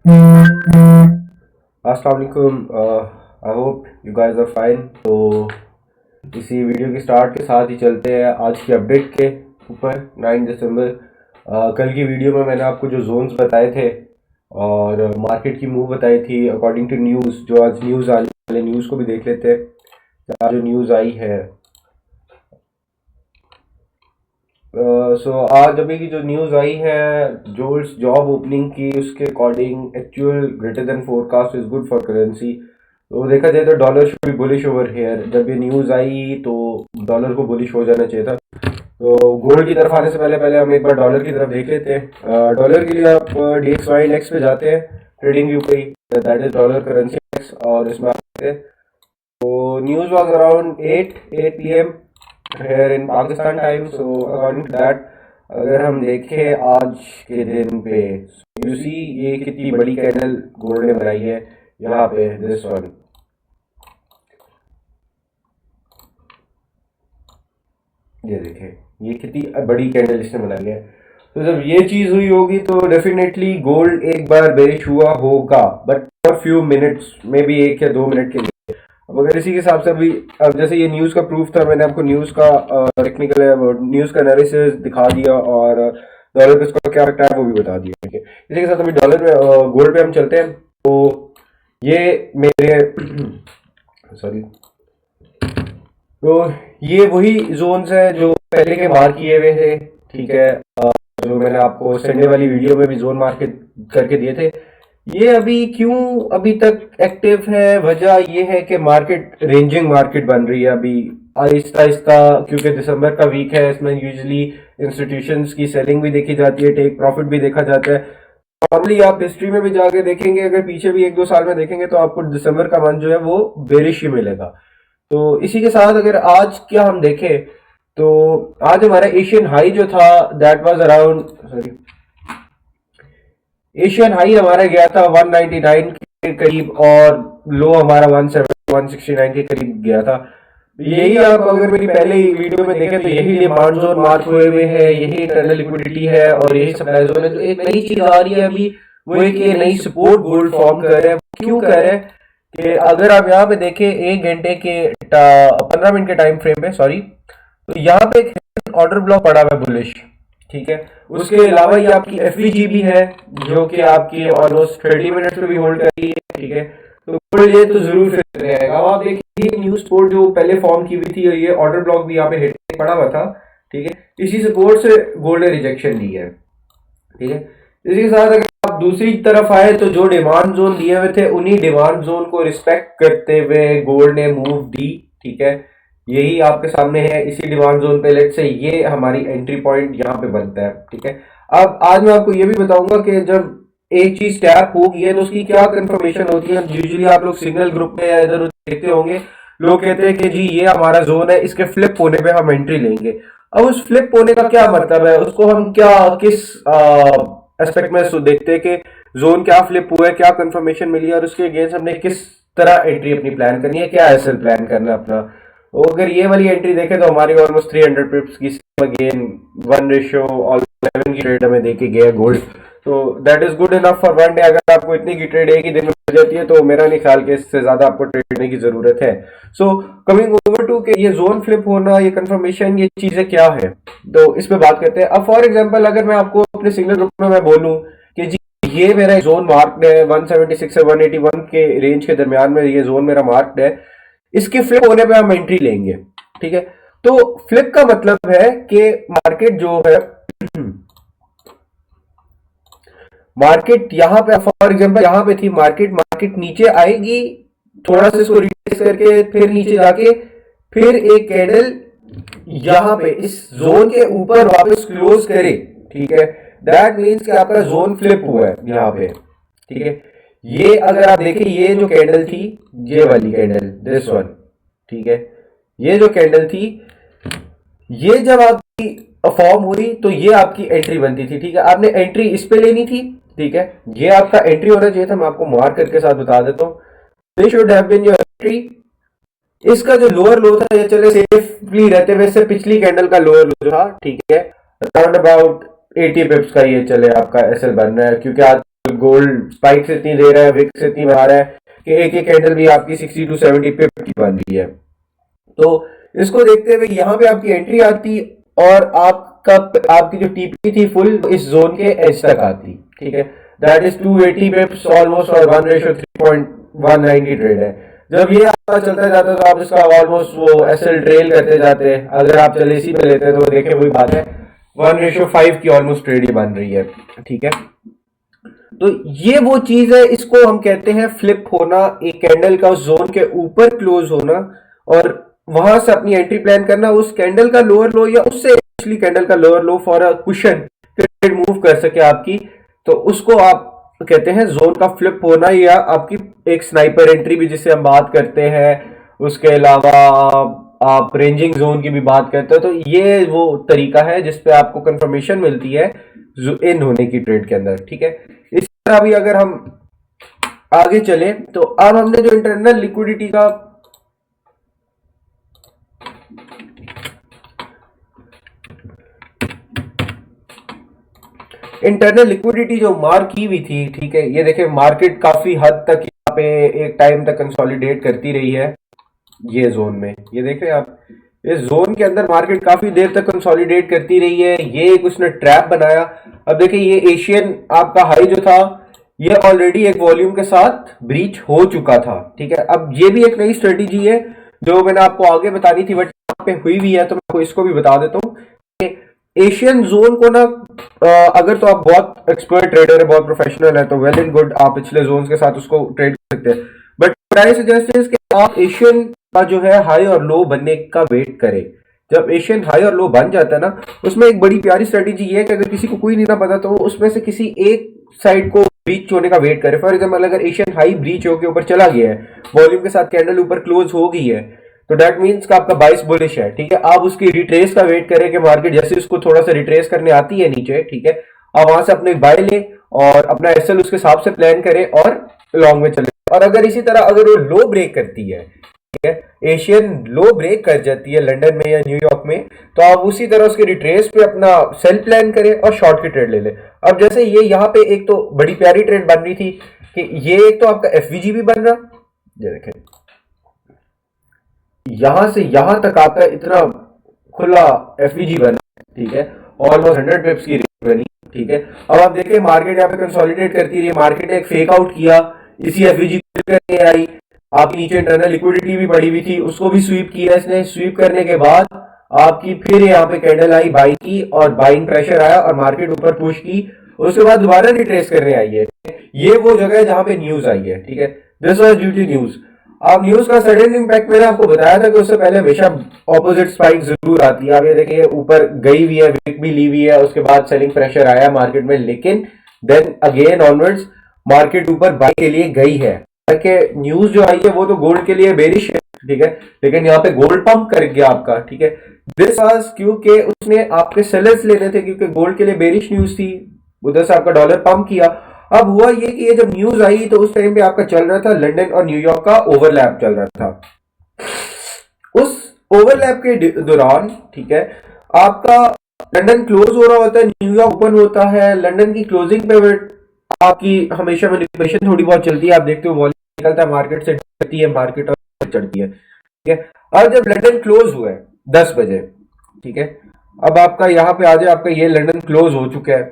अस्सलाम वालेकुम। I hope you guys are fine. तो इसी वीडियो के स्टार्ट के साथ ही चलते हैं आज की अपडेट के ऊपर। 9 दिसंबर कल की वीडियो में मैंने आपको जो जोन्स बताए थे और मार्केट की मूव बताई थी अकॉर्डिंग टू न्यूज़। जो आज न्यूज़ आने वाले न्यूज़ को भी देख लेते हैं। आज जो न्यूज़ आई है, सो आज अभी की जो न्यूज़ आई है जोल्स जॉब ओपनिंग की, उसके according actual greater than forecast is good for currency. तो देखा जाए तो dollar should be bullish over here. जब ये न्यूज़ आई तो डॉलर को बुलिश हो जाना चाहिए था। तो गोल्ड की तरफ आने से पहले पहले हम एक बार डॉलर की तरफ देख लेते हैं। डॉलर के लिए आप DXY इंडेक्स पे जाते हैं, ट्रेडिंग व्यू पे, that is dollar currency index, और इसमें आते हैं। तो news was around 8 PM here in Pakistan time. So according to that, अगर हम देखें आज के दिन पे, यू सी ये कितनी बड़ी कैंडल गोल्ड ने बनाई है यहाँ पे, दिस वन। ये देखें ये कितनी बड़ी कैंडल इसने बनाई है। तो जब ये चीज हुई होगी तो डेफिनेटली गोल्ड एक बार बेरिश हुआ होगा, but for few minutes, may be 1 या 2 मिनट के लिए। अब अगर इसी के हिसाब से अभी, अब जैसे ये न्यूज़ का प्रूफ था, मैंने आपको न्यूज़ का टेक्निकल न्यूज़ का एनालिसिस दिखा दिया और डॉलर पे इसका क्या इफेक्ट है वो भी बता दिया। ठीक है, इसी के साथ अभी डॉलर पे, गोल्ड पे हम चलते हैं। तो ये मेरे सॉरी, तो ये वही जोन्स है जो पहले के मार्क किए हुए थे। ठीक है, जो मैंने आपको संडे वाली वीडियो में भी जोन मार्केट करके दिए थे। ये अभी क्यों अभी तक एक्टिव है, वजह ये है कि मार्केट रेंजिंग मार्केट बन रही है अभी आहिस्ता आहिस्ता, क्योंकि दिसंबर का वीक है। इसमें यूजुअली इंस्टीट्यूशंस की सेलिंग भी देखी जाती है, टेक प्रॉफिट भी देखा जाता है। नॉर्मली आप हिस्ट्री में भी जाके देखेंगे, अगर पीछे भी 1-2 साल में देखेंगे तो आपको दिसंबर का मंथ जो है वो बेरिश ही मिलेगा। तो इसी के साथ अगर आज क्या हम देखें तो आज हमारा एशियन हाई जो था that was around, sorry, Asian high हमारा गया था 199 के करीब और लो हमारा 169 के करीब गया था। यही आप अगर मेरी पहले वीडियो में देखें तो यही डिमांड जोन मार्क हुए हुए है, यही इंटरनल लिक्विडिटी है और यही सप्लाई जोन है। जो एक नई चीज आ रही है अभी वो है कि नई सपोर्ट गोल्ड फॉर्म कर रहे हैं। क्यों कर रहे हैं कि अगर आप यहाँ पे देखें 1 घंटे के 15 मिनट के टाइम फ्रेम पे, सॉरी, तो यहाँ पे एक ऑर्डर ब्लॉक पड़ा हुआ है बुलिश। ठीक है, उसके अलावा ये आपकी FVG भी है जो कि आपकी ऑलमोस्ट 30 मिनट्स पे भी होल्ड कर रही है। ठीक है, तो गोल्ड ये तो जरूर फिर रहेगा। अब आप देखिए न्यू सपोर्ट जो पहले फॉर्म की हुई थी, ये ऑर्डर ब्लॉक भी यहाँ पे हिट पड़ा हुआ था। ठीक है, इसी सपोर्ट से गोल्ड ने रिजेक्शन दी है। ठीक है, इसी के साथ अगर आप दूसरी तरफ आए तो जो डिमांड जोन दिए हुए थे उन्हीं डिमांड जोन को रिस्पेक्ट करते हुए गोल्ड ने मूव दी। ठीक है, यही आपके सामने है, इसी डिमांड जोन पे लेट से ये हमारी एंट्री पॉइंट यहाँ पे बनता है। ठीक है, अब आज मैं आपको ये भी बताऊंगा कि जब एक चीज टैप होगी है तो उसकी क्या कंफर्मेशन होती है। यूजुअली आप लोग सिग्नल ग्रुप में या इधर उधर देखते होंगे, लोग कहते हैं कि जी ये हमारा जोन है, इसके फ्लिप होने पे हम एंट्री लेंगे। अब उस फ्लिप होने का क्या मतलब है, उसको हम क्या किस एस्पेक्ट में देखते हैं कि जोन क्या फ्लिप हुआ है, क्या कंफर्मेशन मिली है और उसके अगेंस्ट हमने किस तरह एंट्री अपनी प्लान करनी है, क्या एसएल प्लान करना है अपना। तो अगर ये वाली एंट्री देखें तो हमारी ऑलमोस्ट 300 पिप्स की अगेन 1:11 की ट्रेड हमें देके गया गोल्ड। तो that is good enough for one day. अगर आपको इतनी की ट्रेड एक ही दिन में मिल जाती है तो मेरा नहीं ख्याल कि इससे ज्यादा आपको ट्रेड करने की जरूरत है। सो कमिंग ओवर टू कि ये जोन फ्लिप होना, ये कंफर्मेशन, ये चीजें क्या है, तो इस पे बात करते हैं। अब फॉर एग्जांपल अगर मैं आपको अपने सिग्नल ग्रुप में मैं बोलूं कि जी ये मेरा जोन मार्क्ड है 176 से 181 के रेंज के दरमियान में, ये जोन मेरा मार्क्ड है, इसके फ्लिप होने पे हम एंट्री लेंगे। ठीक है, तो फ्लिप का मतलब है कि मार्केट जो है मार्केट यहां पे फॉर एग्जांपल यहां पे थी मार्केट, मार्केट नीचे आएगी, थोड़ा सा इसको रिट्रेस करके फिर नीचे जाके फिर एक कैंडल यहां पे इस जोन के ऊपर वापस क्लोज करे। ठीक है, दैट मीन्स कि आपका जोन फ्लिप हुआ है यहां पे। ठीक है, ये अगर आप देखें ये जो कैंडल थी, ये वाली कैंडल, दिस वन। ठीक है, ये जो कैंडल थी, ये जब आपकी फॉर्म हुई तो ये आपकी एंट्री बनती थी। ठीक है, आपने एंट्री इस पे लेनी थी। ठीक है, ये आपका एंट्री होना चाहिए था। मैं आपको मार्क करके साथ बता देता हूँ, this should have been your entry. इसका जो लोअर लो था, ये चले सेफली रहते हुए से पिछली कैंडल का लोअर लो था। ठीक है, अराउंड अबाउट 80 पिप्स का ये चले आपका एसएल बन रहा है, क्योंकि आज गोल्ड स्पाइक्स इतनी दे रहा है, विक्स इतनी बना रहा है कि एक एक कैंडल भी आपकी 60 to 70 पिप की बन रही है। तो इसको देखते हुए यहाँ पे आपकी एंट्री आती और आपकी जो टीपी थी फुल इस जोन के एज तक आती, ठीक है। दैट इज 280 पिप्स ऑलमोस्ट और 1:3.190 ट्रेड है। जब ये आपका चलता जाता तो आप इसका ऑलमोस्ट वो एसएल ट्रेल करते जाते। अगर आप चले इसी पे लेते तो देखें वही बात है, 1:5 की ऑलमोस्ट ट्रेड ये बन रही है, ठीक है। तो ये वो चीज है, इसको हम कहते हैं फ्लिप होना, एक कैंडल का उस जोन के ऊपर क्लोज होना और वहां से अपनी एंट्री प्लान करना, उस कैंडल का लोअर लो या उससे एक्चुअली कैंडल का lower low for a cushion trade move कर सके आपकी, तो उसको आप कहते हैं जोन का फ्लिप होना या आपकी एक स्नाइपर एंट्री भी जिसे हम बात करते हैं। उसके अलावा आप रेंजिंग जोन की भी बात करते हो, तो ये वो तरीका है जिसपे आपको कंफर्मेशन मिलती है इन होने की ट्रेड के अंदर, ठीक है। इस तरह भी अगर हम आगे चले तो अब हमने जो इंटरनल लिक्विडिटी का जो मार्क की हुई थी, ठीक है, ये देखिए मार्केट काफी हद तक यहाँ पे एक टाइम तक कंसोलिडेट करती रही है ये जोन में। ये देख रहे हैं आप, इस जोन के अंदर मार्केट काफी देर तक कंसोलिडेट करती रही है। ये एक उसने ट्रैप बनाया। अब देखिए ये एशियन आपका हाई जो था ये ऑलरेडी एक वॉल्यूम के साथ ब्रीच हो चुका था, ठीक है। अब ये भी एक नई स्ट्रेटेजी है जो मैंने आपको आगे बतानी थी बट यहाँ पे हुई भी है, तो मैं आपको इसको भी बता देता हूँ। एशियन जोन को ना अगर तो आप बहुत एक्सपर्ट ट्रेडर है, बहुत प्रोफेशनल है, तो वेल एंड गुड, आप पिछले जोन के साथ उसको ट्रेड कर सकते हैं। बट आई सजेस्ट इज कि आप एशियन का जो है हाई और लो बनने का वेट करें। जब एशियन हाई और लो बन जाता है ना, उसमें एक बड़ी प्यारी स्ट्रेटेजी ये है कि अगर किसी को कोई नहीं ना पता तो उसमें से किसी एक साइड को ब्रीच होने का वेट करे। फॉर एग्जाम्पल अगर एशियन हाई ब्रीच होकर ऊपर चला गया है, वॉल्यूम के साथ कैंडल ऊपर क्लोज हो गई है, तो दैट मीन्स का आपका बाइस बुलिश है, ठीक है। आप उसकी रिट्रेस का वेट करें कि मार्केट जैसे उसको थोड़ा सा रिट्रेस करने आती है नीचे, ठीक है, आप वहां से अपने बाय लें और अपना एसएल उसके हिसाब से प्लान करें और लॉन्ग में चले। और अगर इसी तरह अगर वो लो ब्रेक करती है, ठीक है, एशियन लो ब्रेक कर जाती है लंदन में या न्यूयॉर्क में, तो आप उसी तरह उसके रिट्रेस पे अपना सेल प्लान करें और शॉर्ट की ट्रेड ले लें। अब जैसे ये यहाँ पे एक तो बड़ी प्यारी ट्रेड बन रही थी कि ये एक तो आपका एफवीजी भी बन रहा, ये देखें यहां से यहां तक आपका इतना खुला एफवीजी बना, ठीक है, ऑलमोस्ट 100 पिप्स की रेंज बनी, ठीक है। अब आप देखिए मार्केट यहाँ पे कंसोलिडेट करती रही, मार्केट ने एक फेक आउट किया, इसी एफवीजी करके आई, आपकी नीचे इंटरनल लिक्विडिटी भी पड़ी हुई थी, उसको भी स्वीप किया इसने। स्वीप करने के बाद आपकी फिर यहाँ पे कैंडल आई बाई की और बाइंग प्रेशर आया और मार्केट ऊपर पुश की, उसके बाद दोबारा रिट्रेस करने आई है। ये वो जगह है जहां पे न्यूज आई है, ठीक है, this was due to news. अब न्यूज का सडन इम्पैक्ट मैंने आपको बताया था कि उससे पहले हमेशा ऑपोजिट स्पाइक जरूर आती है। आप ये देखिए ऊपर गई हुई है, विक भी ली हुई है, उसके बाद सेलिंग प्रेशर आया मार्केट में, लेकिन देन अगेन ऑनवर्ड्स मार्केट ऊपर बाई के लिए गई है। कि न्यूज जो आई है वो तो गोल्ड के लिए बेरिश है, ठीक है, लेकिन यहाँ पे गोल्ड पंप कर गया आपका, ठीक है। दिस वाज क्योंकि उसने आपके सेलर्स लेने थे, क्योंकि गोल्ड के लिए बेरिश न्यूज थी, उधर से आपका डॉलर पंप किया। अब हुआ ये कि ये जब न्यूज आई तो उस टाइम पे आपका चल रहा था लंदन और न्यूयॉर्क का ओवरलैप चल रहा था। उस ओवरलैप के दौरान, ठीक है, आपका लंदन क्लोज हो रहा होता है, न्यूयॉर्क ओपन होता है। लंदन की क्लोजिंग पे आपकी हमेशा मैनिपुलेशन थोड़ी बहुत चलती है, आप देखते हो वॉल्यूम निकलता है, मार्केट से चढ़ती है, मार्केट और चढ़ती है, ठीक है। अब जब लंदन क्लोज हुआ है 10 बजे, ठीक है, अब आपका यहाँ पे आ जाए, आपका ये लंदन क्लोज हो चुका है,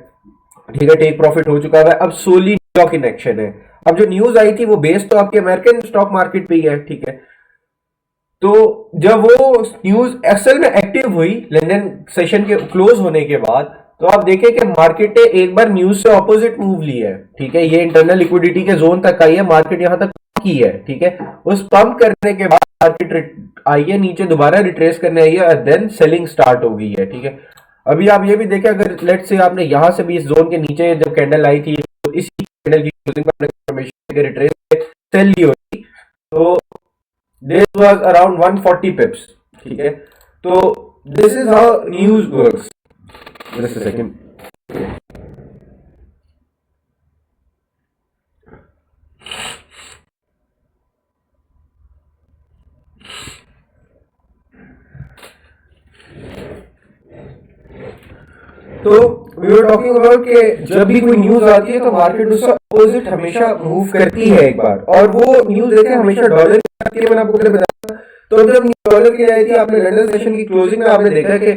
ठीक है, टेक प्रॉफिट हो चुका है, अब सोली न्यूयॉर्क इन एक्शन है। अब जो न्यूज आई थी वो बेस्ड तो आपके अमेरिकन स्टॉक मार्केट पे ही है, ठीक है। तो जब वो न्यूज असल में एक्टिव हुई लंदन सेशन के क्लोज होने के बाद, तो आप देखें कि मार्केट ने एक बार न्यूज से ऑपोजिट मूव ली है, ठीक है। ये इंटरनल लिक्विडिटी के जोन तक आई है, मार्केट यहां तक की है, ठीक है। उस पंप करने के बाद मार्केट आई है नीचे, दोबारा रिट्रेस करने आई है और देन सेलिंग स्टार्ट हो गई है, ठीक है। अभी आप ये भी देखें, अगर लेट से आपने यहां से भी इस जोन के नीचे जब कैंडल आई थी तो इसी कैंडल की क्लोजिंग पर कंफर्मेशन के रिट्रेस सेल ली होगी, तो दिस वाज अराउंड 140 पिप्स, ठीक है। तो this is how news works. Just a second. तो वी वर टॉकिंग अबाउट कि जब भी कोई न्यूज आती है तो मार्केट उससे अपोजिट हमेशा मूव करती है एक बार, और वो न्यूज देखें हमेशा डॉलर की आती है। मैंने आपको पहले बताया, तो जब डॉलर की आई थी, आपने लंदन सेशन की क्लोजिंग में आपने देखा कि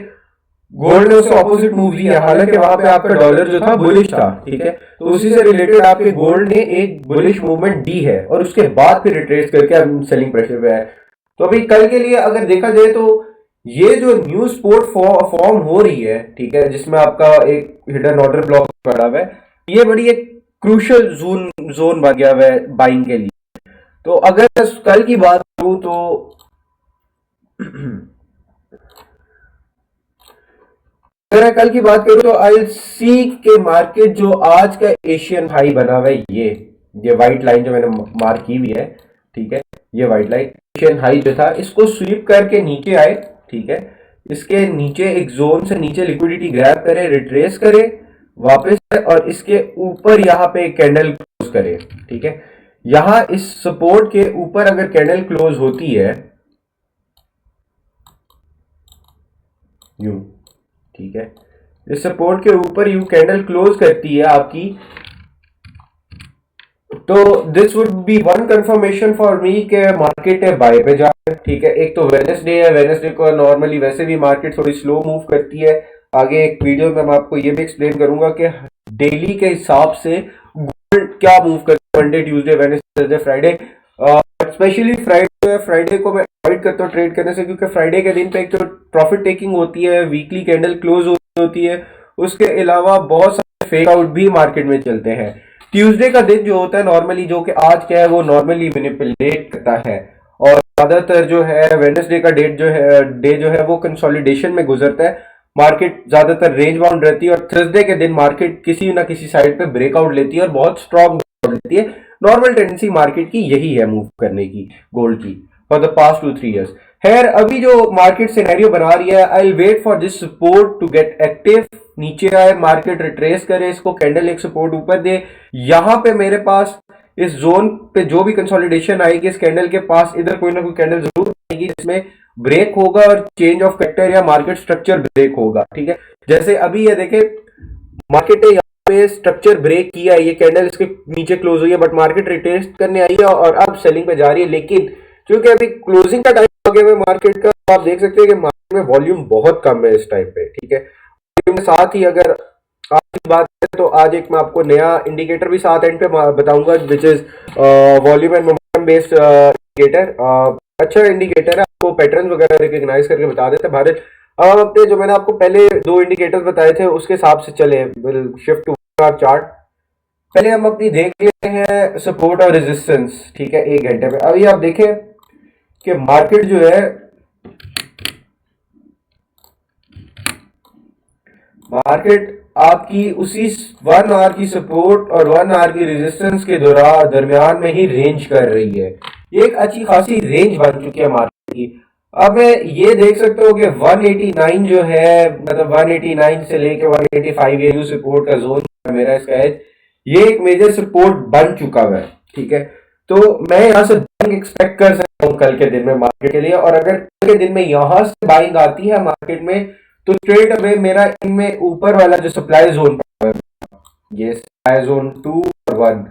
गोल्ड ने उससे ऑपोजिट मूव दिया, हालांकि वहां पे आपका डॉलर जो था बुलिश था, ठीक है। तो उसी से रिलेटेड आपके गोल्ड ने एक बुलिश मूवमेंट दी है और उसके बाद फिर रिट्रेस करके अब सेलिंग प्रेशर पे है। तो अभी कल के लिए अगर देखा जाए तो ये जो न्यू स्पोर्ट फॉर्म हो रही है, ठीक है, जिसमें आपका एक हिडन ऑर्डर ब्लॉक पड़ा हुआ है, ये बड़ी एक क्रूशल जोन बन गया हुआ है बाइंग के लिए। तो अगर कल की बात करूं तो अगर मैं कल की बात करूं तो आई सी के मार्केट जो आज का एशियन हाई बना हुआ है, ये व्हाइट लाइन जो मैंने मार्क की हुई है, ठीक है, ये व्हाइट लाइन एशियन हाई जो था, इसको स्वीप करके नीचे आए, ठीक है, इसके नीचे एक जोन से नीचे लिक्विडिटी ग्रैब करे, रिट्रेस करे, वापस आए और इसके ऊपर यहाँ पे एक कैंडल क्लोज करे, ठीक है। यहां इस सपोर्ट के ऊपर अगर कैंडल क्लोज होती है यूं, ठीक है, इस सपोर्ट के ऊपर यू कैंडल क्लोज करती है आपकी, तो this would be one confirmation for me के मार्केट है बाय पे जा रहा है, ठीक है। एक तो वेडनेसडे है, वेडनेसडे को नॉर्मली वैसे भी मार्केट थोड़ी स्लो मूव करती है। आगे एक वीडियो में मैं आपको ये भी एक्सप्लेन करूंगा कि डेली के हिसाब से गोल्ड क्या मूव करता है, Monday Tuesday Wednesday Thursday Friday. Specially Friday को मैं अवॉइड करता हूँ ट्रेड करने से, क्योंकि फ्राइडे के दिन पे एक तो प्रॉफिट टेकिंग होती है, वीकली कैंडल क्लोज होती है, उसके अलावा बहुत सारे फेक आउट भी मार्केट में चलते हैं। ट्यूसडे का दिन जो होता है नॉर्मली, जो कि आज क्या है, वो नॉर्मली मैनिपुलेट करता है, और ज्यादातर जो है वेडनेसडे का डे जो है वो कंसोलिडेशन में गुजरता है। मार्केट ज्यादातर रेंज बाउंड रहती है, और थर्सडे के दिन मार्केट किसी ना किसी साइड पे ब्रेकआउट लेती है और बहुत स्ट्रॉन्ग लेती है। नॉर्मल टेंडेंसी मार्केट की यही है मूव करने की, गोल्ड की, फॉर द पास्ट 2-3 years। खैर अभी जो मार्केट सिनेरियो बना रही है, I wait for this support to get active, नीचे आए मार्केट रिट्रेस करे, इसको कैंडल एक सपोर्ट ऊपर दे, यहां पे मेरे पास इस जोन पे जो भी कंसोलिडेशन आएगी इस कैंडल के पास, इधर कोई ना कोई कैंडल जरूर आएगी जिसमें ब्रेक होगा और चेंज ऑफ कैरेक्टर या मार्केट स्ट्रक्चर ब्रेक होगा, ठीक है। जैसे अभी ये देखे मार्केट ने पे स्ट्रक्चर ब्रेक किया है, ये कैंडल इसके नीचे क्लोज हुई है, बट मार्केट रिटेस्ट करने आई है और अब सेलिंग पे जा रही है। लेकिन क्योंकि अभी क्लोजिंग का टाइम हो गया है मार्केट का, तो आप देख सकते हैं कि मार्केट में वॉल्यूम बहुत कम है इस टाइम पे, ठीक है। वॉल्यूम के साथ ही अगर आज की बात करें तो आज एक मैं आपको नया इंडिकेटर भी साथ एंड पे बताऊंगा, which is volume and momentum based indicator. अच्छा इंडिकेटर है, आपको पैटर्न वगैरह रिकॉग्नाइज करके बता देते हैं। भारत अब अपने जो मैंने आपको पहले 2 इंडिकेटर्स बताए थे उसके हिसाब से चले, विल शिफ्ट टू चार्ट। पहले हम अपनी देख लेते हैं सपोर्ट और रेजिस्टेंस, ठीक है, 1 घंटे में। अभी आप देखें कि मार्केट जो है, मार्केट आपकी उसी 1 आवर की सपोर्ट और 1 आवर की रेजिस्टेंस के दरमियान में ही रेंज कर रही है। ये एक अच्छी खासी रेंज बन चुकी है मार्केट की। अब मैं ये देख सकता हूँ कि 189 जो है, मतलब 189 से लेके 185 ये जो सपोर्ट का जोन है मेरा, इसका एज, ये एक मेजर सपोर्ट बन चुका हुआ है, ठीक है। तो मैं यहाँ से बाइंग एक्सपेक्ट कर सकता हूँ कल के दिन में मार्केट के लिए, और अगर कल के दिन में यहाँ से बाइंग आती है मार्केट में तो स्ट्रेट अवे मेरा इनमें ऊपर वाला जो सप्लाई जोन, ये सप्लाई जोन 2 और 1,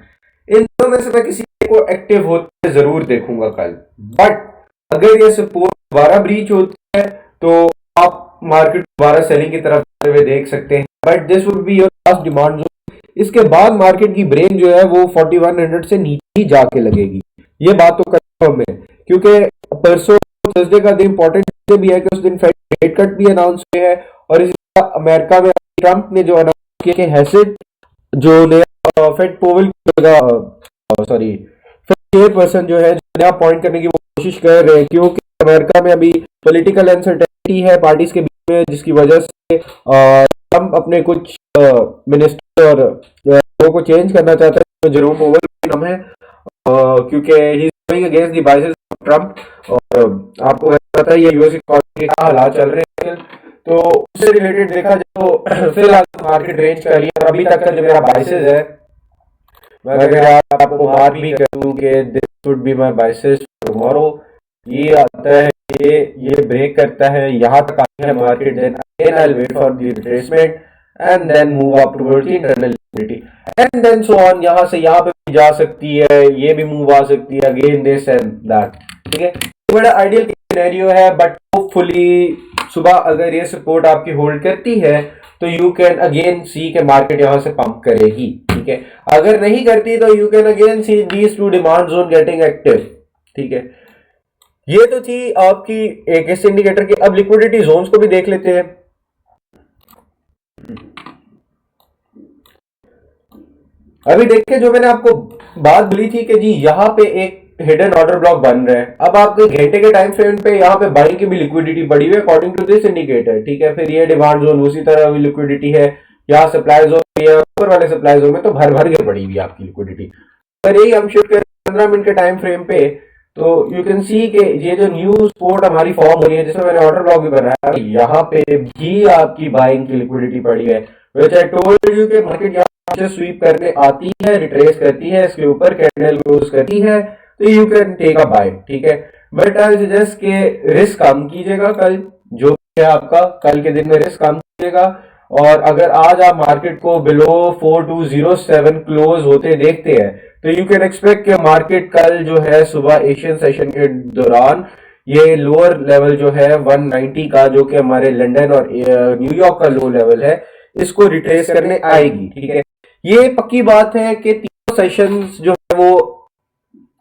इन दोनों में से मैं किसी को एक्टिव होते जरूर देखूंगा कल। बट अगर ये सपोर्ट दोबारा ब्रीच होती है तो आप मार्केट दोबारा सेलिंग की तरफ जाते हुए देख सकते हैं, but this would be your last demand zone. इसके बाद मार्केट की ब्रेन जो है वो 4100 से नीचे ही जाके लगेगी, ये बात तो कंफर्म है, क्योंकि परसों थर्सडे का दिन इंपॉर्टेंट भी है कि उस दिन फेड रेट कट भी अनाउंस हुए हैं, और इसी तरह अमेरिका में ट्रंप ने जो अनाउंस किया कि हैसेट जो नया फेड पोवल सॉरी चेयरपर्सन जो है नया अपॉइंट करने की वो कोशिश कर रहे हैं, क्योंकि अमेरिका में अभी पॉलिटिकल अनसर्टेनिटी है पार्टीज के बीच में, जिसकी वजह से ट्रंप अपने कुछ मिनिस्टर और लोगों को चेंज करना चाहता है, तो जेरोम पोवेल नाम है, क्योंकि he is going against the biases of Trump. और आपको पता है ये यूएस इकोनॉमी के क्या हालात चल रहे हैं, तो उससे रिलेटेड देखा जाए तो फिलहाल मार्केट रेंज कर रही है, और अभी तक का जो मेरा बाइसेस है, मैं अगर आपको मार्क भी करूं कि this would be my biases tomorrow, ये आता है, ये ब्रेक करता है, यहाँ तक आता है market, then again I will wait for the retracement. And then move up towards internal liquidity and then so on. यहाँ से यहाँ पे भी जा सकती है, ये भी मूव आ सकती है, अगेन दिस एंड दैट। ठीक है, बड़ा आइडियल सिनेरियो है, बट होपफुली सुबह अगर ये सपोर्ट आपकी होल्ड करती है तो यू कैन अगेन सी के मार्केट यहां से पंप करेगी। ठीक है, अगर नहीं करती तो you can again see these two demand zone getting active. ठीक है, ये तो थी आपकी एक इस इंडिकेटर की। अब लिक्विडिटी जोन्स को भी देख लेते हैं। अभी देखिए, जो मैंने आपको बात बोली थी कि जी यहाँ पे एक हिडन ऑर्डर ब्लॉक बन रहा है। अब आपके घंटे के टाइम फ्रेम पे यहाँ पे बाइंग की भी लिक्विडिटी पड़ी हुई है अकॉर्डिंग टू दिस इंडिकेटर। ठीक है, फिर ये डिमांड जोन उसी तरह भी लिक्विडिटी है, यहाँ सप्लाई जोन भी है, ऊपर वाले सप्लाई जोन में तो भर भर के पड़ी हुई है आपकी लिक्विडिटी। अगर यही हम शिफ्ट करें 15 मिनट के टाइम फ्रेम पे तो यू कैन सी के ये जो न्यू सपोर्ट हमारी फॉर्म हो रही है, जिसमें मैंने ऑर्डर ब्लॉक भी बनाया, यहाँ पे भी आपकी बाइंग की लिक्विडिटी पड़ी है। व्हिच आई टोल्ड यू कि मार्केट यहाँ से स्वीप करने आती है, रिट्रेस करती है, इसके ऊपर कैंडल क्लोज करती है, तो you can take a buy. ठीक है, बट आई सजेस्ट के रिस्क कम कीजिएगा। कल जो भी है आपका, कल के दिन में रिस्क कम कीजिएगा। और अगर आज आप मार्केट को बिलो 4207 क्लोज होते देखते हैं तो यू कैन एक्सपेक्ट कि मार्केट कल जो है सुबह एशियन सेशन के दौरान ये लोअर लेवल जो है 190 का, जो कि हमारे लंदन और न्यूयॉर्क का लो लेवल है, इसको रिट्रेस करने आएगी। ठीक है, ये पक्की बात है कि तीनों सेशंस जो है वो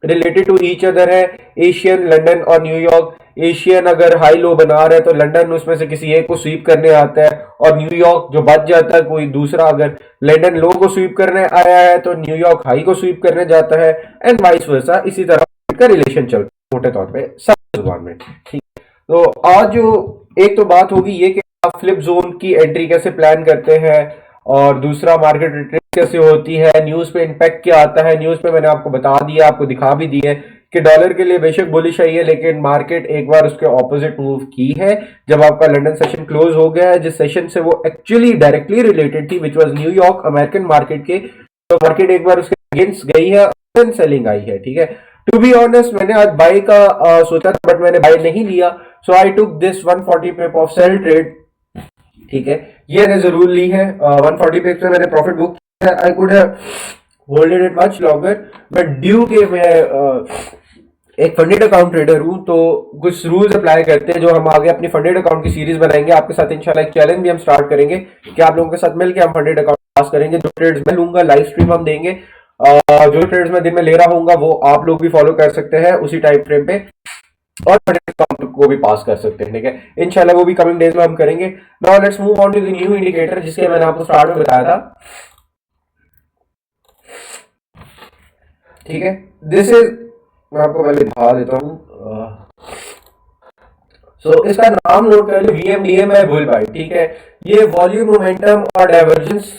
रिलेटेड टू ईच अदर है। एशियन, लंदन और न्यूयॉर्क। एशियन अगर हाई लो बना रहा है तो लंदन उसमें से किसी एक को स्वीप करने आता है, और न्यूयॉर्क जो बच जाता है कोई दूसरा, अगर लंदन लो को स्वीप करने आया है तो न्यूयॉर्क हाई को स्वीप करने जाता है, एंड वाइस वर्सा। इसी तरह का रिलेशन चलता है मोटे तौर पे सब जुबान में। ठीक, तो आज जो एक तो बात होगी ये कि आप फ्लिप जोन की एंट्री कैसे प्लान करते हैं, और दूसरा मार्केट रिट्रेस कैसे होती है, न्यूज पे इंपैक्ट क्या आता है। न्यूज पे मैंने आपको बता दिया, आपको दिखा भी दी है कि डॉलर के लिए बेशक बुलिश है, लेकिन मार्केट एक बार उसके ऑपोजिट मूव की है जब आपका लंदन सेशन क्लोज हो गया है, जिस सेशन से वो एक्चुअली डायरेक्टली रिलेटेड थी, which was New York American market के। तो मार्केट एक बार उसके अगेंस्ट गई है और सेलिंग आई है। ठीक है, टू बी ऑनेस्ट मैंने आज बाय का सोचा था, बट मैंने बाय नहीं लिया, so I took this 140 pip of sell trade. ठीक है, ये मैंने जरूर ली है। 140 पिप से मैंने प्रॉफिट बुक किया है। I could have holded it much longer, but due के मैं एक फंडेड अकाउंट ट्रेडर हूं, तो कुछ रूल्स अप्लाई करते हैं जो हम आगे अपनी फंडेड अकाउंट की सीरीज बनाएंगे आपके साथ। इंशाल्लाह एक चैलेंज भी हम स्टार्ट करेंगे कि आप लोगों के साथ मिलकर हम फंडेड अकाउंट पास करेंगे। जो ट्रेड्स मैं लूंगा लाइव स्ट्रीम हम देंगे, जो ट्रेड्स मैं दिन में ले रहा हूँ वो आप लोग भी फॉलो कर सकते हैं उसी टाइम फ्रेम पे, और फंडेड अकाउंट को भी पास कर सकते हैं। ठीक है, इंशाल्लाह वो भी कमिंग डेज में हम करेंगे। Now let's move on to the new indicator, जिसके मैंने आपको स्टार्ट में बताया था। ठीक है, दिस इज, मैं आपको पहले दिखा देता हूँ। सो इसका नाम नोट कर लो, VMDM है बुल बाय। ठीक है, ये वॉल्यूम, मोमेंटम और डाइवर्जेंस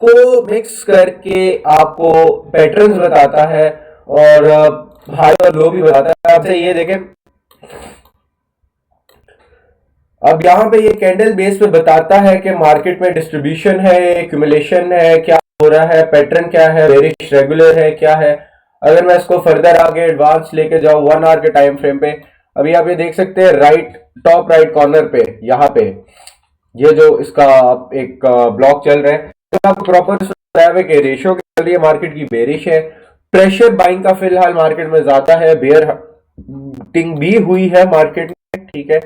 को मिक्स करके आपको पैटर्न्स बताता है, और हाई और लो भी बताता है। आपसे ये देखें, अब यहाँ पे ये कैंडल बेस पे बताता है कि मार्केट में डिस्ट्रीब्यूशन है, एक्यूमुलेशन है, क्या हो रहा है, पैटर्न क्या है, बेरिश, रेगुलर है, क्या है। अगर मैं इसको फर्दर आगे एडवांस लेके जाऊं 1 आवर के टाइम फ्रेम पे, अभी आप ये देख सकते हैं राइट टॉप राइट कॉर्नर पे, यहाँ पे ये जो इसका एक ब्लॉक चल रहा है, तो आपको प्रॉपर बताया है कि रेशो चल रही है, मार्केट की बेरिश है, प्रेशर बाइंग का फिलहाल मार्केट में ज्यादा है, बेयर टिंग भी हुई है मार्केट में। ठीक है,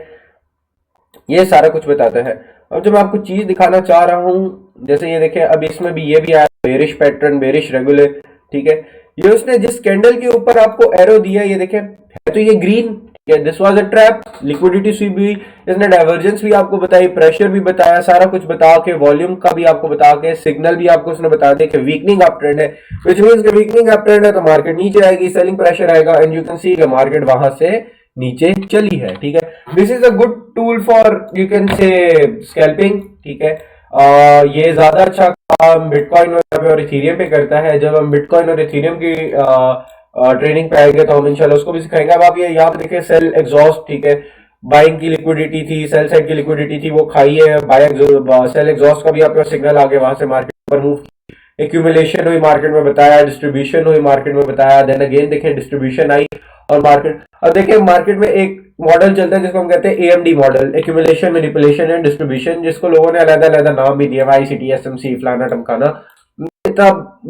ये सारा कुछ बताता है। अब जो मैं आपको चीज दिखाना चाह रहा हूं, जैसे ये देखें, अब इसमें भी ये भी आया बेरिश पैटर्न, बेरिश रेगुलर। ठीक है, ये उसने जिस कैंडल के ऊपर आपको एरो दिया, ये देखें, है तो ये green. This was a trap, liquidity SVEEP भी, इसने डाइवर्जेंस भी आपको बताई, प्रेशर भी बताया, सारा कुछ बता के, वॉल्यूम का भी आपको बता के, सिग्नल भी आपको उसने बता दिया कि वीकनिंग अप ट्रेंड है, व्हिच मींस कि वीकनिंग अप ट्रेंड है तो मार्केट नीचे आएगी, सेलिंग प्रेशर आएगा, एंड यू कैन सी कि मार्केट वहां से नीचे चली है। ठीक है, this is a good tool for you can say scalping. ठीक है, ये ज्यादा अच्छा काम बिटकॉइन और इथेरियम पे करता है। जब हम बिटकॉइन और इथेरियम की ट्रेनिंग पे आएंगे तो हम इंशाल्लाह उसको भी सिखाएंगे। अब आप ये यहाँ पे देखिए, सेल एग्जॉस्ट। ठीक है, बाइंग की लिक्विडिटी थी, सेल साइड की लिक्विडिटी थी, वो खाई है। सेल एग्जॉस्ट का भी आपका सिग्नल आ गया, वहां से मार्केट पर मूव, एक्यूमुलेशन हुई मार्केट में बताया, डिस्ट्रीब्यूशन हुई मार्केट में बताया, देन अगेन देखें डिस्ट्रीब्यूशन आई, और मार्केट, अब देखिए मार्केट में एक मॉडल चलता है जिसको हम कहते हैं AMD model, accumulation, manipulation and distribution, जिसको लोगों ने अलग अलग नाम भी दिया, आईसीटी, एसएमसी, फलाना टमकाना। इतना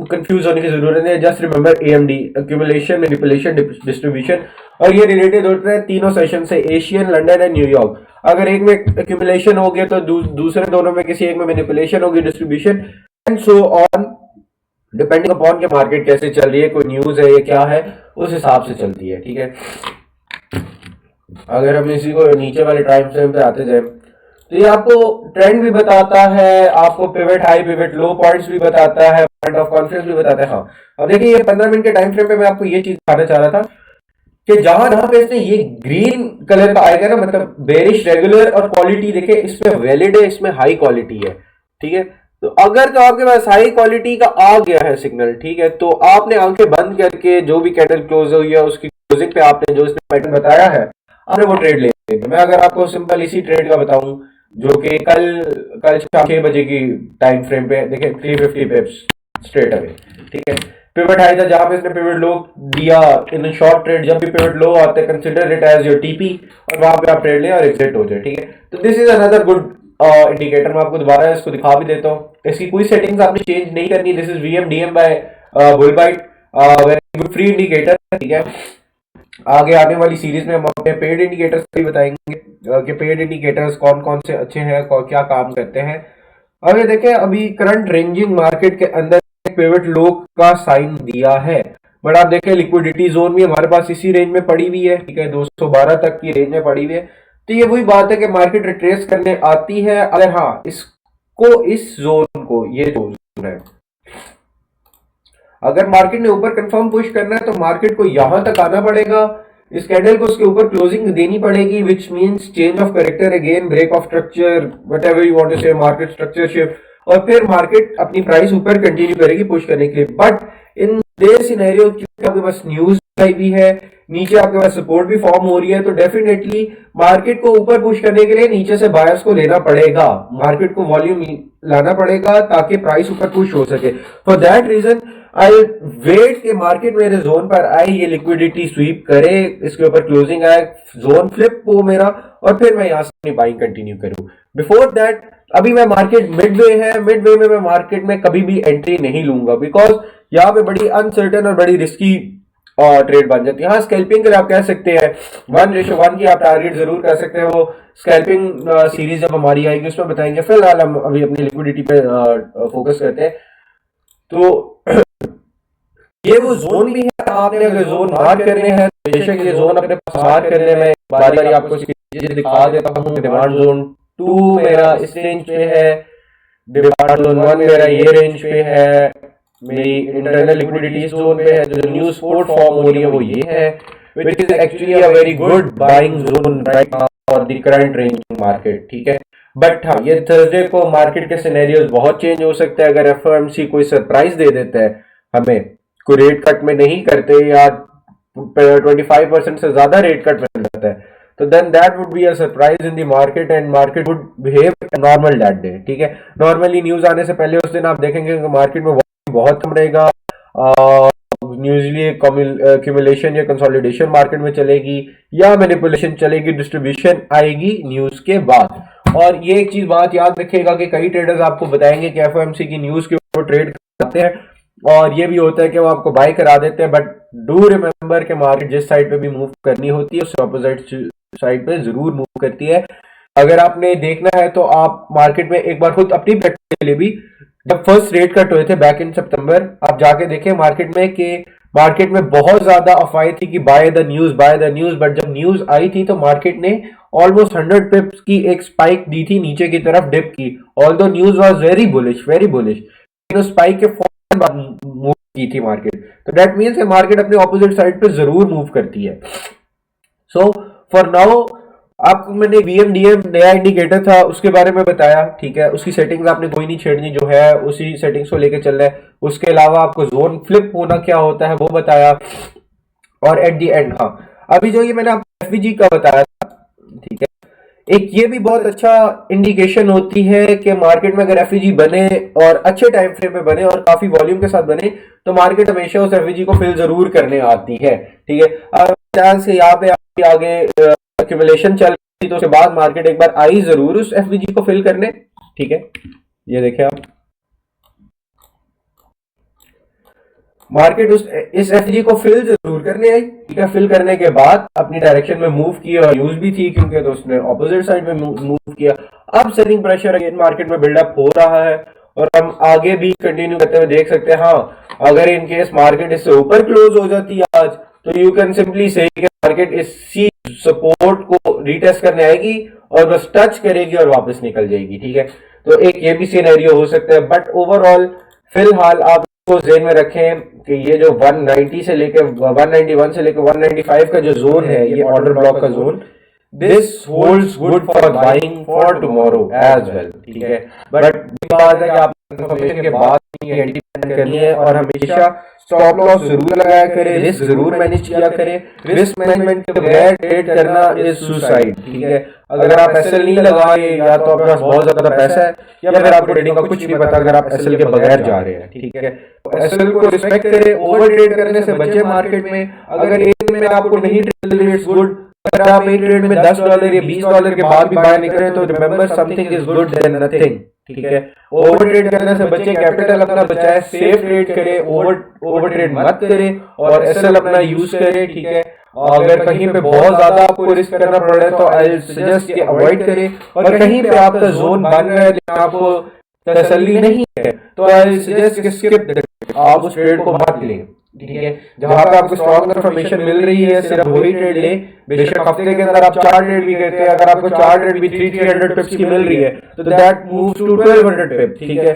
कंफ्यूज होने की जरूरत है, just remember AMD, accumulation, manipulation, distribution. और ये रिलेटेड होते हैं तीनों सेशन से, एशियन, लंदन एंड न्यूयॉर्क। अगर एक में एक्यूमुलेशन हो गया तो दूसरे दोनों में किसी एक में मैनिपुलेशन होगी, distribution and so on, depending upon के मार्केट कैसे चल रही है, कोई न्यूज है या क्या है, उस हिसाब से चलती है। ठीक है, अगर हम इसी को नीचे वाले टाइम फ्रेम पे आते जाए तो ये आपको ट्रेंड भी बताता है, आपको पिवट हाई पिवट लो पॉइंट्स भी बताता है, पॉइंट ऑफ कॉन्फ्रेंस भी बताता है। हाँ, अब देखिए ये 15 मिनट के टाइम फ्रेम पे मैं आपको ये चीज दिखाना चाह रहा था कि जहां जहां पे इसने ये ग्रीन कलर का आएगा ना, मतलब बेरिश, रेगुलर और क्वालिटी, देखिए इसमें वैलिड है, इसमें हाई क्वालिटी है। ठीक है, तो अगर तो आपके पास हाई क्वालिटी का आ गया है सिग्नल, ठीक है, तो आपने आंखें बंद करके जो भी कैंडल क्लोज हुई है उसकी क्लोजिंग पे आपने जो इसने पैटर्न बताया है, आपने वो ट्रेड ले लेंगे। मैं अगर आपको सिंपल इसी ट्रेड का बताऊं जो कि कल कल शाम 6 बजे की टाइम फ्रेम पे, देखिए 350 पिप्स स्ट्रेट अवे। ठीक है, पिवट हाई था जहां पे इसने पिवट लो दिया इन शॉर्ट ट्रेड, जब भी पिवट लो आते हैं consider it as your TP और वहां पे आप ट्रेड लें और एग्जिट हो जाए। ठीक है, तो this is another good indicator. मैं आपको दोबारा इसको दिखा भी देता हूँ, इसकी कोई सेटिंग्स आपने चेंज नहीं करनी। This is VM DM by bullbite, very good free indicator. ठीक है, आगे आने वाली सीरीज में हम अपने पेड इंडिकेटर्स भी बताएंगे कि पेड इंडिकेटर्स कौन कौन से अच्छे हैं, क्या काम करते हैं। अगर देखें अभी करंट रेंजिंग मार्केट के अंदर पिवट लो का साइन दिया है, बट आप देखें लिक्विडिटी जोन भी हमारे पास इसी रेंज में पड़ी हुई है। ठीक है, 212 तक की रेंज में पड़ी हुई है। तो ये वही बात है कि मार्केट रिट्रेस करने आती है अगर हाँ इसको, इस जोन को, ये जो जोन है, अगर मार्केट ने ऊपर कंफर्म पुश करना है तो मार्केट को यहां तक आना पड़ेगा, इस कैंडल को उसके ऊपर क्लोजिंग देनी पड़ेगी, which means change of character again, break of structure, whatever you want to say, market structure shift, और फिर मार्केट अपनी प्राइस ऊपर कंटिन्यू करेगी पुश करने के लिए। बट इन दिस सिनेरियो क्योंकि आपके पास न्यूज आई भी है, नीचे आपके पास सपोर्ट भी फॉर्म हो रही है, तो डेफिनेटली मार्केट को ऊपर पुश करने के लिए नीचे से बायर्स को लेना पड़ेगा, मार्केट को वॉल्यूम लाना पड़ेगा ताकि प्राइस ऊपर पुश हो सके। For that reason I wait के मार्केट मेरे जोन पर आए, ये लिक्विडिटी स्वीप करे, इसके ऊपर क्लोजिंग आए, जोन फ्लिप हो मेरा, और फिर मैं यहां से अपनी बाइंग कंटिन्यू करूं। बिफोर दैट अभी मैं मार्केट मिडवे है, मिडवे में मैं मार्केट में कभी भी एंट्री नहीं लूंगा, बिकॉज यहाँ पे बड़ी अनसर्टेन और बड़ी रिस्की ट्रेड बन जाती है। हाँ, स्कैल्पिंग के लिए आप कह सकते हैं 1:1 की आप टारगेट जरूर कर सकते हैं, वो स्कैल्पिंग सीरीज जब हमारी आएगी उसमें बताएंगे। फिलहाल हम अभी अपनी लिक्विडिटी पे फोकस करते हैं। तो ये वो जोन भी है, आपने अगर जोन मार्क करने हैं तो बेशक ये जोन अपने पास मार्क करने में बारी बारी आपको चीजें दिखा देता हूँ। डिमांड जोन 2 मेरा इस रेंज पे है, डिमांड जोन 1 मेरा ये रेंज पे है, मेरी इंटरनल लिक्विडिटी जोन पे है, जो न्यू सपोर्ट फॉर्म हो रही है वो ये है, which is actually a very good buying zone right now for the current range market. ठीक है, बट हाँ ये थर्सडे को मार्केट के सिनेरियोज बहुत चेंज हो सकते हैं। अगर एफओएमसी कोई सरप्राइज दे देता है हमें, कोई रेट कट में नहीं करते या 25% से ज्यादा रेट कट मिल जाता है, तो then that would be a surprise in the market and market would behave normal that day. ठीक है, नॉर्मली न्यूज आने से पहले उस दिन आप देखेंगे कि मार्केट में बहुत कम रहेगा, यूजली एक्यूमुलेशन या कंसोलिडेशन मार्केट में चलेगी या मैनिपुलेशन चलेगी, डिस्ट्रीब्यूशन आएगी न्यूज के बाद। और ये एक चीज बात याद रखिएगा कि कई ट्रेडर्स आपको बताएंगे कि एफओएमसी की न्यूज के ऊपर ट्रेड करते हैं, और ये भी होता है कि वो आपको बाय करा देते हैं, बट डू रिमेंबर कि मार्केट जिस साइड पे भी मूव करनी होती है उससे अपोजिट साइड पे जरूर मूव करती है। अगर आपने देखना है तो आप मार्केट में एक बार खुद अपनी प्रैक्टिस के लिए भी, जब फर्स्ट रेट कट हुए थे बैक इन सितंबर, आप जाके देखें मार्केट में कि मार्केट में बहुत ज्यादा अफवाहें थी कि by the news by the news, but जब न्यूज आई थी तो मार्केट ने ऑलमोस्ट 100 पिप्स की एक स्पाइक दी थी, नीचे की तरफ डिप की, although news was very bullish, लेकिन उस स्पाइक के फौरन बाद मूव की थी मार्केट। तो दैट मींस मार्केट अपने ऑपोजिट साइड पे जरूर मूव करती है। सो फॉर नाउ आपको मैंने वीएमडीएम नया इंडिकेटर था उसके बारे में बताया। ठीक है, उसकी सेटिंग्स आपने कोई नहीं छेड़नी, जो है उसी सेटिंग्स को लेकर चल रहा है। उसके अलावा आपको जोन फ्लिप होना क्या होता है वो बताया, और एट दी एंड हाँ अभी जो ये मैंने आपको एफवीजी का बताया था, ठीक है, एक ये भी बहुत अच्छा इंडिकेशन होती है कि मार्केट में अगर एफईजी बने और अच्छे टाइम फ्रेम में बने और काफी वॉल्यूम के साथ बने तो मार्केट हमेशा उस एफईजी को फिल जरूर करने आती है। ठीक है, अब चांस है यहाँ पे आपकी आगे एक्यूमुलेशन चल रही तो उसके बाद मार्केट एक बार आई जरूर उस एफईजी को फिल करने। ठीक है, ये देखें आप, मार्केट उस इस एफजी को फिल जरूर करने आई। ठीक है, फिल करने के बाद अपनी डायरेक्शन में मूव किया और यूज भी थी क्योंकि तो उसने ऑपोजिट साइड में मूव किया। अब सेलिंग प्रेशर अगेन मार्केट में बिल्डअप हो रहा है और हम आगे भी कंटिन्यू करते हुए देख सकते हैं। हाँ, अगर इन केस मार्केट इससे ऊपर क्लोज हो जाती है आज तो यू कैन सिंपली से मार्केट इसी सपोर्ट को रीटेस्ट करने आएगी और बस टच करेगी और वापस निकल जाएगी। ठीक है, तो एक ये भी सिनेरियो हो सकता है, बट ओवरऑल फिलहाल आप को ज़हन में रखें कि ये जो 190 से लेकर 191 से लेकर 195 का जो जोन है, ये ऑर्डर ब्लॉक का zone, this holds good for buying for tomorrow as well. ठीक है, बट बात है कि आप कंफर्मेशन के बाद एंट्री करनी है और हमेशा स्टॉप लॉस जरूर लगाया करें, रिस्क जरूर मैनेज किया करें। रिस्क मैनेजमेंट के बगैर ट्रेड करना इज सुसाइड। ठीक है, अगर आप एसएल नहीं लगाए या तो आपके पास बहुत ज्यादा पैसा है या फिर आपको ट्रेडिंग का कुछ नहीं पता, अगर आप एसएल के बगैर जा रहे हैं। ठीक है, एसएल को रिस्पेक्ट करें, ओवर ट्रेड करने से बचे मार्केट में। अगर एक दिन में आपको नहीं ट्रेड इट्स गुड, अगर आप एक ट्रेड में $10 या $20 के बाद भी बाहर निकले तो remember something is good then nothing. ठीक है, ओवर ट्रेड करने से बचे, कैपिटल अपना बचाए, सेफ ट्रेड करे, ओवर ट्रेड मत करे और एसएल अपना यूज करे। ठीक है, अगर कहीं पे बहुत ज्यादा आपको रिस्क करना पड़ रहा है तो आई सजेस्ट कि अवॉइड करें, और कहीं पे आपका जोन बन रहा है लेकिन आपको तसल्ली नहीं है तो आई सजेस्ट कि स्किप, आप उस ट्रेड को मत लें। ठीक है, जहां पे आपको स्ट्रॉन्ग इन्फॉर्मेशन मिल रही है सिर्फ वही ट्रेड ले। बेशक हफ्ते के अंदर आप 4 ट्रेड भी करते हैं, अगर आपको 4 ट्रेड भी 300 पिप्स की मिल रही है तो दैट मूव्स टू 1200 पिप। ठीक है,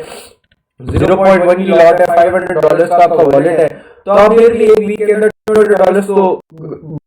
0.1 की लॉट है, $500 का आपका वॉलेट है तो आप फिर भी एक वीक के अंदर $200 तो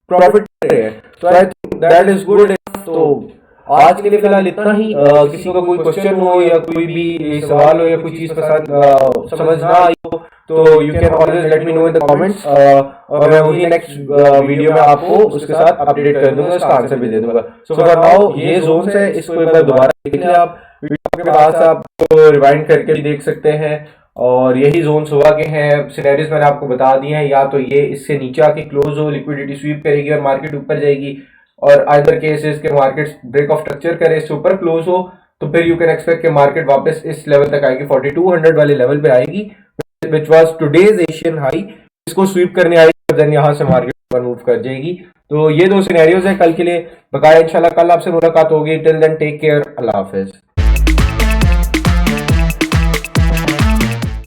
प्रॉफिट है। तो I think that is good. तो आज के लिए फिलहाल इतना ही। किसी को कोई क्वेश्चन हो या कोई भी सवाल हो या कोई चीज पसंद समझ ना आई हो तो you can always let me know in the comments और मैं वही नेक्स्ट वीडियो में आपको उसके साथ अपडेट कर दूंगा, उसका आंसर भी दे दूंगा। सो फॉर नाउ ये जोन है, इसको एक बार दोबारा देख लें आप, वीडियो के बाद आप रिवाइंड करके भी देख सकते हैं। और यही जोन सुबह के हैं, सिनेरियोस मैंने आपको बता दिए हैं, या तो ये इससे नीचे आके क्लोज हो, लिक्विडिटी स्वीप करेगी और मार्केट ऊपर जाएगी, और अदर केसेस के मार्केट ब्रेक ऑफ स्ट्रक्चर करे, इससे ऊपर क्लोज हो तो फिर यू कैन एक्सपेक्ट कि मार्केट वापस इस लेवल तक आएगी, 4200 वाले लेवल पे आएगी which was today's Asian high, इसको स्वीप करने आएगी, देन यहां से मार्केट ऊपर मूव कर जाएगी। तो ये दो सिनेरियोज है कल के लिए। बकाया इंशाल्लाह कल आपसे मुलाकात होगी। टिल देन टेक केयर, अल्लाह हाफिज।